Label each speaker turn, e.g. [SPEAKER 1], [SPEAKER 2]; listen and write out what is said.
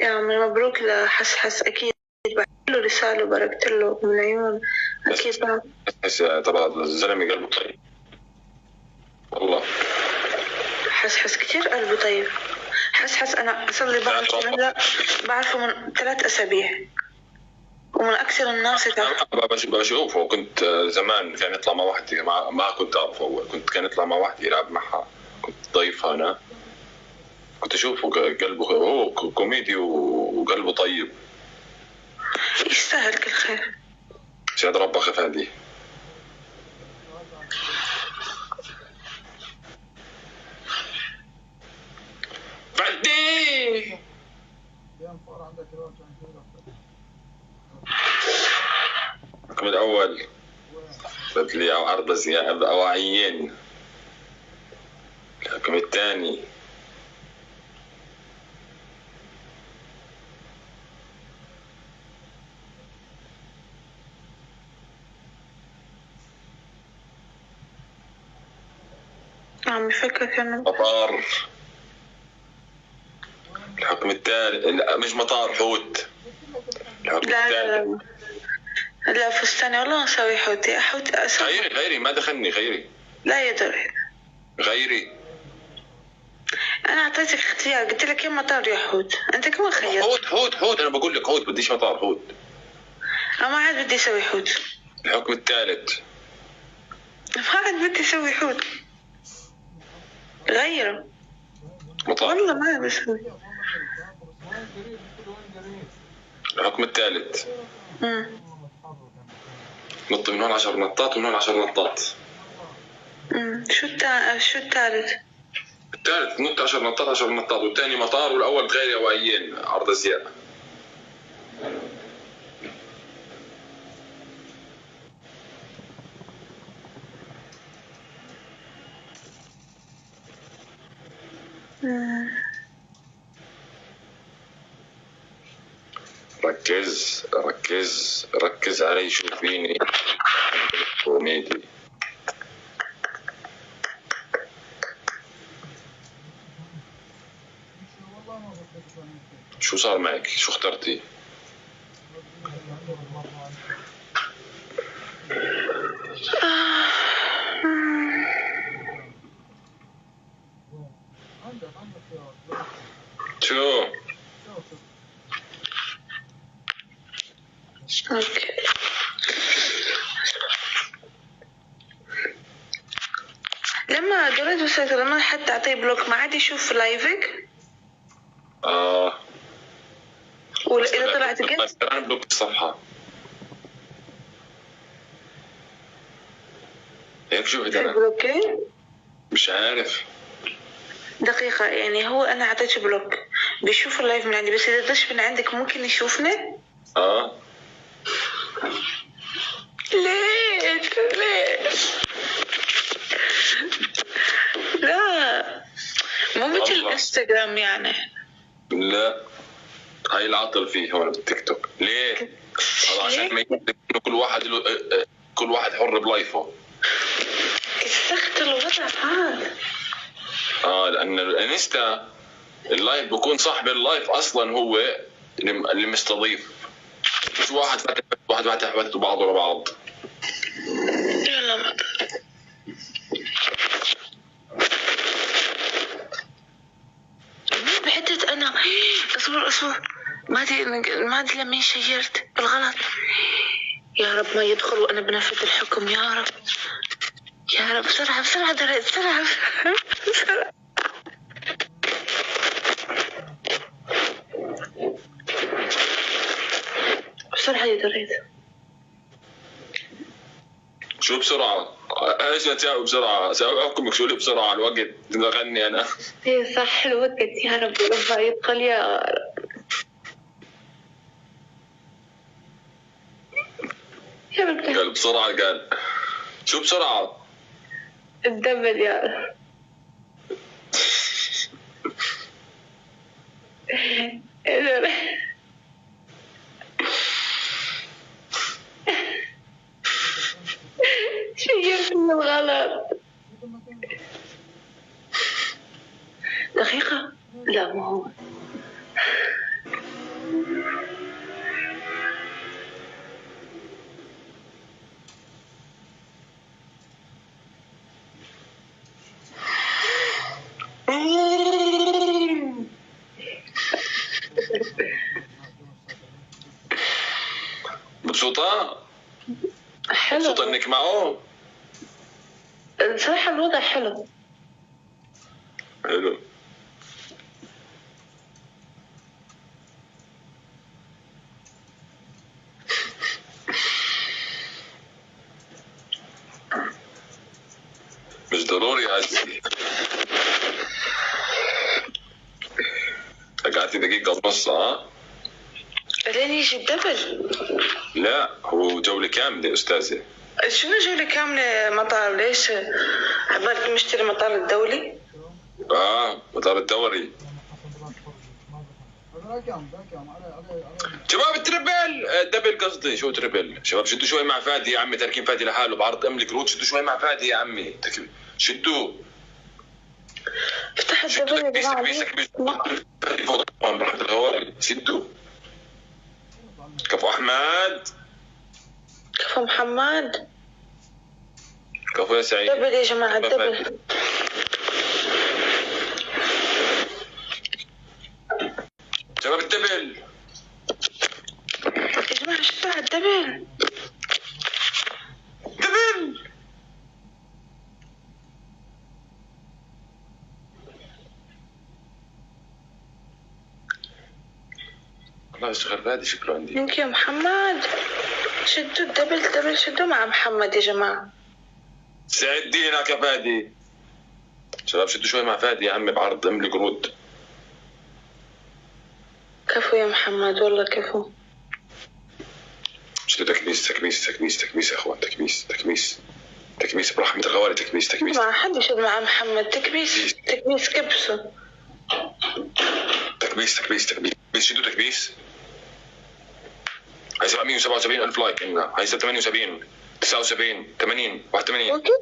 [SPEAKER 1] يا عمي مبروك لحسحس، أكيد بعت له رسالة وباركت له من العيون. أكيد بعد
[SPEAKER 2] حس طبعا الزلمة قلبه طيب والله.
[SPEAKER 1] حسحس كتير قلبه طيب. حسحس أنا أصلي بعرفه من 3 أسابيع ومن أكثر الناس
[SPEAKER 2] بشوفه. كنت زمان كان يطلع مع واحدة ما كنت أعرفه أول، كان يطلع مع واحدة يلعب معها، كنت ضيفها أنا، كنت أشوفه قلبه هو كوميدي وقلبه طيب.
[SPEAKER 1] يستاهل كل خير.
[SPEAKER 2] سيد ربك خفادي. فدي الحكم الأول بدلي أو عرض زيادة أو عيين. الحكم الثاني
[SPEAKER 1] عم يفكر كأنه
[SPEAKER 2] مطار. الحكم الثالث لا مش مطار، حوت.
[SPEAKER 1] لا فستاني والله نسوي حوتي
[SPEAKER 2] غيري ما دخلني غيري.
[SPEAKER 1] لا يا دري
[SPEAKER 2] غيري.
[SPEAKER 1] أنا أعطيتك اختيار، قلت لك يا مطار يا حوت، أنت كمان خيرت.
[SPEAKER 2] حوت أنا بقول لك حوت، بديش مطار، حوت.
[SPEAKER 1] أنا ما عاد بدي أسوي حوت.
[SPEAKER 2] الحكم الثالث
[SPEAKER 1] ما عاد بدي أسوي حوت، غيره
[SPEAKER 2] مطار.
[SPEAKER 1] والله ما بسوي.
[SPEAKER 2] الحكم الثالث نط من هون 10 نطات ومن هون 10 نطات.
[SPEAKER 1] شو الثالث؟
[SPEAKER 2] الثالث نط 10 نطات 10 نطات، والثاني مطار، والأول غير هوائيين عرض زيادة. ركز ركز ركز علي، شوفيني كوميدي. شو صار معك؟ شو اخترتي؟ شو؟
[SPEAKER 1] اوكي لما دريت بس لما حتى اعطيه بلوك ما عاد يشوف لايفك. واذا طلعت قلت
[SPEAKER 2] انا بلوك الصفحة هيك. شوفي انا
[SPEAKER 1] بلوكي
[SPEAKER 2] مش عارف
[SPEAKER 1] دقيقة، يعني هو انا اعطيته بلوك بيشوف اللايف من عندي، بس اذا دش من عندك ممكن يشوفنا. ليش لا مو مثل الانستغرام يعني.
[SPEAKER 2] لا هاي العطل فيه هون بالتيك توك. ليه؟ هذا عشان ما كل واحد حر بلايفه.
[SPEAKER 1] استخدم الوضع هذا.
[SPEAKER 2] لأن الانستا اللايف بكون صاحب اللايف أصلا هو اللي مستضيف، مش واحد فاتح بعض ورا بعض.
[SPEAKER 1] يلا ما بحتة أنا أصبر ما أدري لما شيرت بالغلط. يا رب ما يدخل وأنا بنفذ الحكم، يا رب يا رب. بسرعة دريت بسرعة. بسرعة يا دريت.
[SPEAKER 2] شو بسرعة؟ ايش نتجاوب بسرعة؟ سأحكمك شو اللي بسرعة؟ الوقت دغني أنا.
[SPEAKER 1] إيه صح الوقت، يا رب ربنا يدخل يا رب. يا رب
[SPEAKER 2] قال بسرعة، قال شو بسرعة؟
[SPEAKER 1] الدبل يا رب. شيرت من الغلط. دقيقة لا مو هو.
[SPEAKER 2] مبسوطة؟
[SPEAKER 1] حلو
[SPEAKER 2] مبسوطة انك معه؟
[SPEAKER 1] صراحة الوضع حلو.
[SPEAKER 2] حلو. مش ضروري عزيزي. قعدتي دقيقة ونص ها؟
[SPEAKER 1] لين يجي الدبل.
[SPEAKER 2] لا هو جولة كاملة يا أستاذة.
[SPEAKER 1] شنو جولة كاملة مطار؟ ليش عبالك مشتري مطار الدولي؟
[SPEAKER 2] مطار الدوري. شباب التربل دبل قصدي، شو تربل؟ شباب شدوا شوي مع فادي يا عمي، تاركين فادي لحاله بعرض املك روت، شدوا شوي مع فادي يا عمي، شدوا.
[SPEAKER 1] افتح الدبل يا جماعة.
[SPEAKER 2] شدوا. كفو احمد.
[SPEAKER 1] كفو محمد.
[SPEAKER 2] كفو يا سعيد.
[SPEAKER 1] دبل يا جماعة الدبل.
[SPEAKER 2] شباب الدبل
[SPEAKER 1] يا جماعة شدوا على الدبل.
[SPEAKER 2] دبل. والله اشتغل فادي شكله عندي.
[SPEAKER 1] منك يا محمد. شدوا الدبل شدوا مع محمد يا جماعة.
[SPEAKER 2] سعد دينك يا فادي. شباب شدوا شوي مع فادي يا عمي بعرض املك رود.
[SPEAKER 1] كفو يا محمد والله كفو.
[SPEAKER 2] شدوا تكميس يا اخوان، تكميس برحمة الغوالي، تكميس
[SPEAKER 1] ما حد يشد مع محمد. تكبيس كبسه.
[SPEAKER 2] تكبيس شدوا تكبيس. هاي 777 ألف لايك عندنا، هاي 78 79 80 81
[SPEAKER 1] وكيف